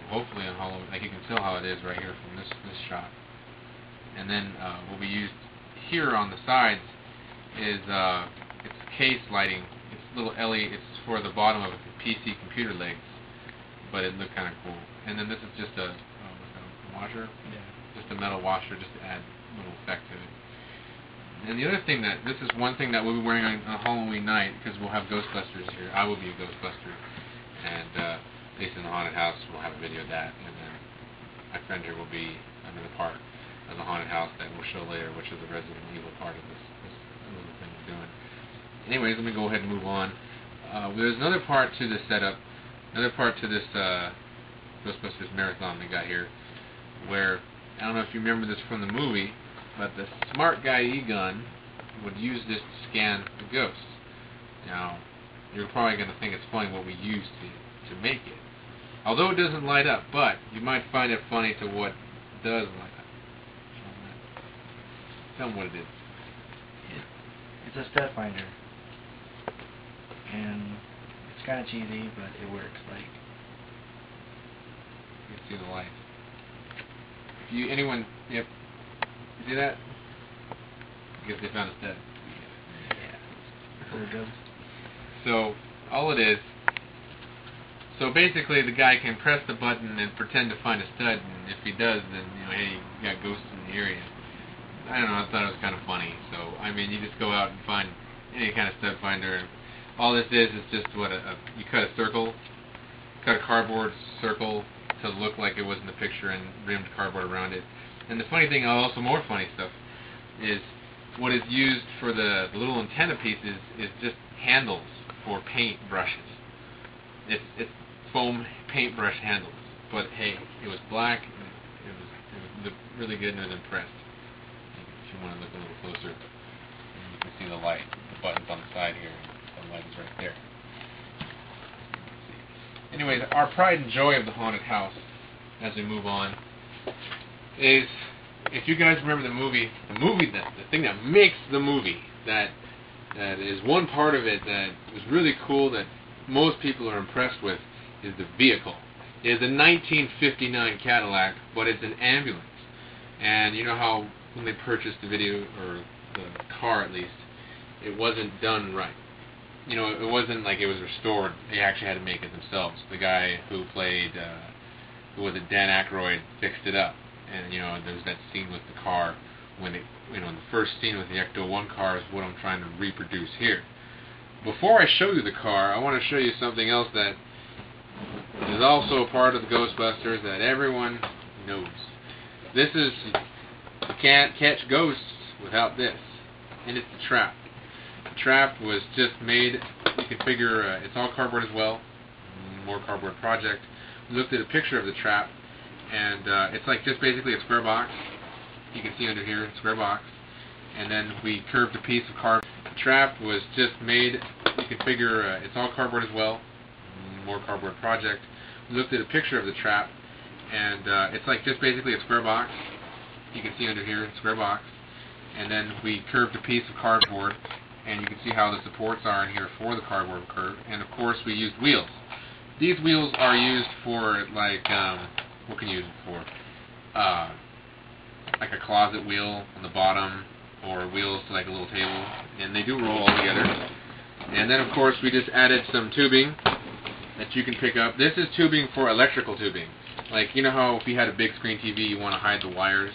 hopefully on Halloween. Like you can tell how it is right here from this shot. And then what we used here on the sides is it's case lighting. It's little LED. It's for the bottom of a PC computer legs, but it looked kind of cool. And then this is just a washer, just a metal washer, just to add a little effect to it. And the other thing this is one thing that we'll be wearing on Halloween night, because we'll have Ghostbusters here. I will be a Ghostbuster, and at least in the haunted house, we'll have a video of that. And then my friend here will be another part of the haunted house that we'll show later, which is the Resident Evil part of this little thing we're doing. Anyways, let me go ahead and move on. There's another part to this setup, another part to this Ghostbusters marathon we got here, where, I don't know if you remember this from the movie, but the smart guy E-gun would use this to scan the ghosts. Now, you're probably going to think it's funny what we used to make it. Although it doesn't light up, but you might find it funny to what does light up. Tell them what it is. It's a step finder. And it's kind of cheesy, but it works. Like, you can see the light. Yep. You see that? I guess they found a stud. Yeah. For the ghost. So, all it is, so basically the guy can press the button and pretend to find a stud, and if he does, then, hey, you got ghosts in the area. I don't know, I thought it was kind of funny. So, I mean, you just go out and find any kind of stud finder, and all this is just what you cut a circle, cut a cardboard circle to look like it was in the picture, and rimmed cardboard around it. And the funny thing, also more funny stuff, is what is used for the little antenna pieces is just handles for paint brushes. It's foam paintbrush handles. But hey, it was black, and it looked really good, and I was impressed. If you want to look a little closer, you can see the light. The button's on the side here. The light is right there. Anyways, our pride and joy of the haunted house, as we move on, is, if you guys remember the thing that makes the movie, that is one part of it that was really cool, that most people are impressed with, is the vehicle. It is a 1959 Cadillac, but it's an ambulance. And you know how when they purchased the video, or the car at least, it wasn't done right. You know, it wasn't like it was restored. They actually had to make it themselves. The guy who played, who was it, Dan Aykroyd, fixed it up. And there was that scene with the car when it, the first scene with the Ecto-1 car is what I'm trying to reproduce here. Before I show you the car, I want to show you something else that is also a part of the Ghostbusters that everyone knows. This is, you can't catch ghosts without this, and it's the trap. The trap was just made, you can figure, it's all cardboard as well, more cardboard project. We looked at a picture of the trap, and it's like just basically a square box. You can see under here, square box. And then we curved a piece of cardboard. The trap was just made, you can figure, it's all cardboard as well, more cardboard project. We looked at a picture of the trap, and it's like just basically a square box. You can see under here, square box. And then we curved a piece of cardboard, and you can see how the supports are in here for the cardboard curve. And of course we used wheels. These wheels are used for, like, what can you use it for? Like a closet wheel on the bottom, or wheels to like a little table, and they do roll all together. And then of course we just added some tubing that you can pick up. This is tubing for electrical tubing. Like, you know how if you had a big screen TV you want to hide the wires?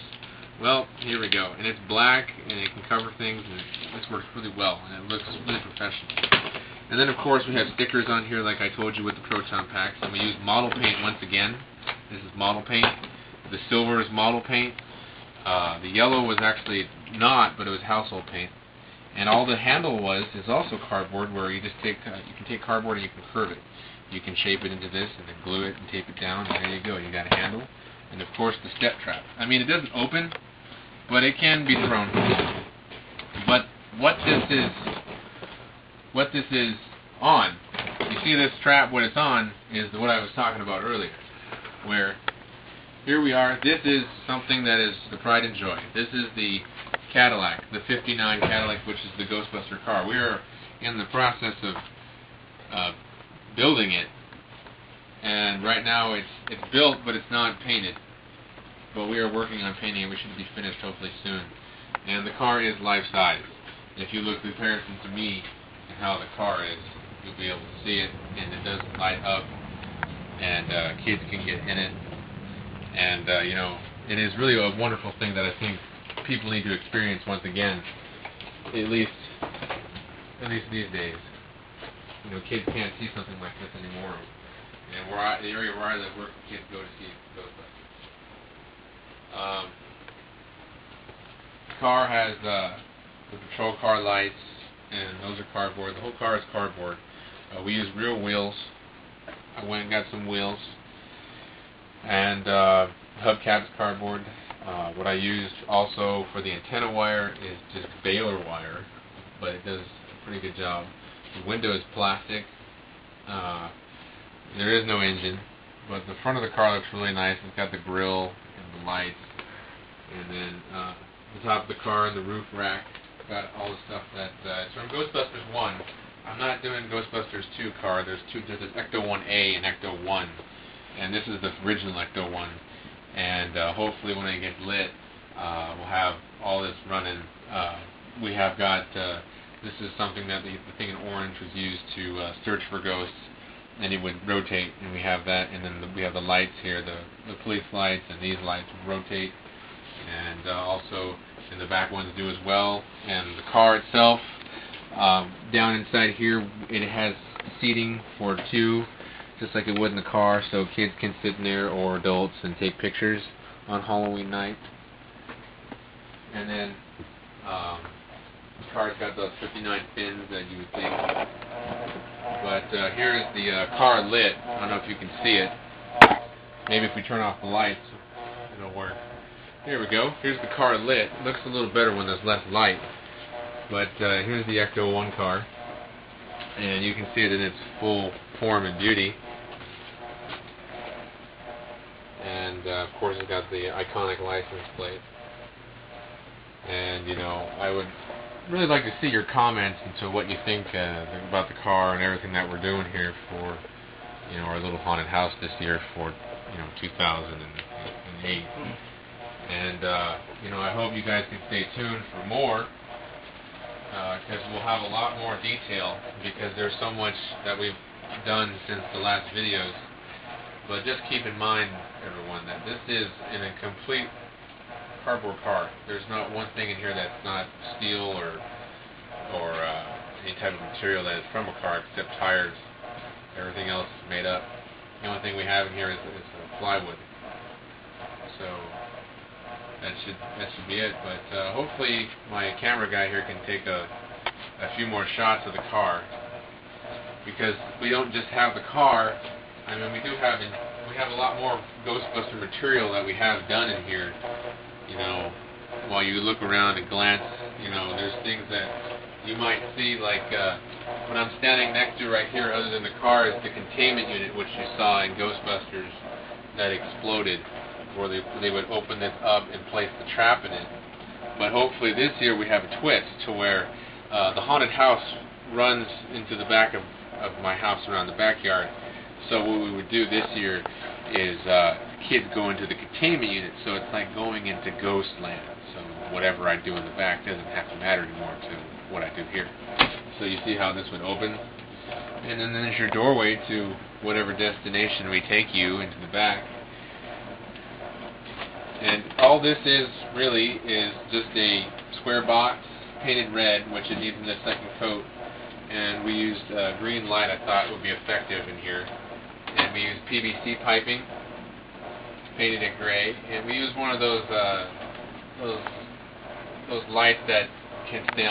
Well, here we go. And it's black, and it can cover things, and this works really well, and it looks really professional. And then of course we have stickers on here like I told you with the Proton Packs, and we use model paint once again. This is model paint. The silver is model paint. The yellow was actually not, but it was household paint. And all the handle is also cardboard, where you just take, you can take cardboard and you can curve it. You can shape it into this and then glue it and tape it down, and there you go. You got a handle. And of course the step trap. I mean, it doesn't open, but it can be thrown. But what this is on, you see this trap, what it's on is what I was talking about earlier, where here we are. This is something that is the pride and joy. This is the Cadillac, the 59 Cadillac, which is the Ghostbuster car. We are in the process of building it, and right now it's built, but it's not painted. But we are working on painting it. We should be finished hopefully soon. And the car is life-size. If you look at the comparison to me and how the car is, you'll be able to see it, and it does light up, and kids can get in it. And you know, it is really a wonderful thing that I think people need to experience once again. At least these days. You know, kids can't see something like this anymore. And the area where I live, where kids go to see Ghostbusters. The car has the patrol car lights, and those are cardboard. The whole car is cardboard. We use real wheels. I went and got some wheels, and hubcap's cardboard. What I used also for the antenna wire is just baler wire, but it does a pretty good job. The window is plastic. There is no engine, but the front of the car looks really nice. It's got the grill and the lights, and then the top of the car and the roof rack got all the stuff that it's from Ghostbusters 1. I'm not doing Ghostbusters 2 car. There's an Ecto 1A and Ecto 1, and this is the original Ecto 1. And hopefully when it gets lit, we'll have all this running. We have got, this is something that the thing in orange was used to search for ghosts, and it would rotate, and we have that, and then we have the lights here, the police lights, and these lights rotate, and also in the back ones do as well. And the car itself, down inside here, it has seating for two, just like it would in the car, so kids can sit in there, or adults, and take pictures on Halloween night. And then the car's got those 59 fins that you would think. But here is the car lit. I don't know if you can see it. Maybe if we turn off the lights, it'll work. Here we go. Here's the car lit. It looks a little better when there's less light. But here's the Ecto 1 car. And you can see it in its full form and beauty. And of course it's got the iconic license plate. And you know, I would really like to see your comments into what you think about the car and everything that we're doing here for, you know, our little haunted house this year for, you know, 2008. And you know, I hope you guys can stay tuned for more, because we'll have a lot more detail, because there's so much that we've done since the last videos. But just keep in mind, everyone, that this is in a complete cardboard car. There's not one thing in here that's not steel or any type of material that is from a car, except tires. Everything else is made up. The only thing we have in here is plywood. So that should be it. But hopefully my camera guy here can take a few more shots of the car, because we don't just have the car. I mean, we have a lot more Ghostbuster material that we have done in here. You know, while you look around and glance, you know, there's things that you might see, like what I'm standing next to right here, other than the car, is the containment unit, which you saw in Ghostbusters that exploded, where they would open this up and place the trap in it. But hopefully this year we have a twist to where the haunted house runs into the back of my house around the backyard. So what we would do this year is kids go into the containment unit, so it's like going into ghost land. So whatever I do in the back doesn't have to matter anymore to what I do here. So you see how this would open, and then there's your doorway to whatever destination we take you into the back. And all this is really is just a square box painted red, which it needs in the second coat. And we used green light. I thought would be effective in here. And we used PVC piping, painted it gray, and we used one of those lights that can stay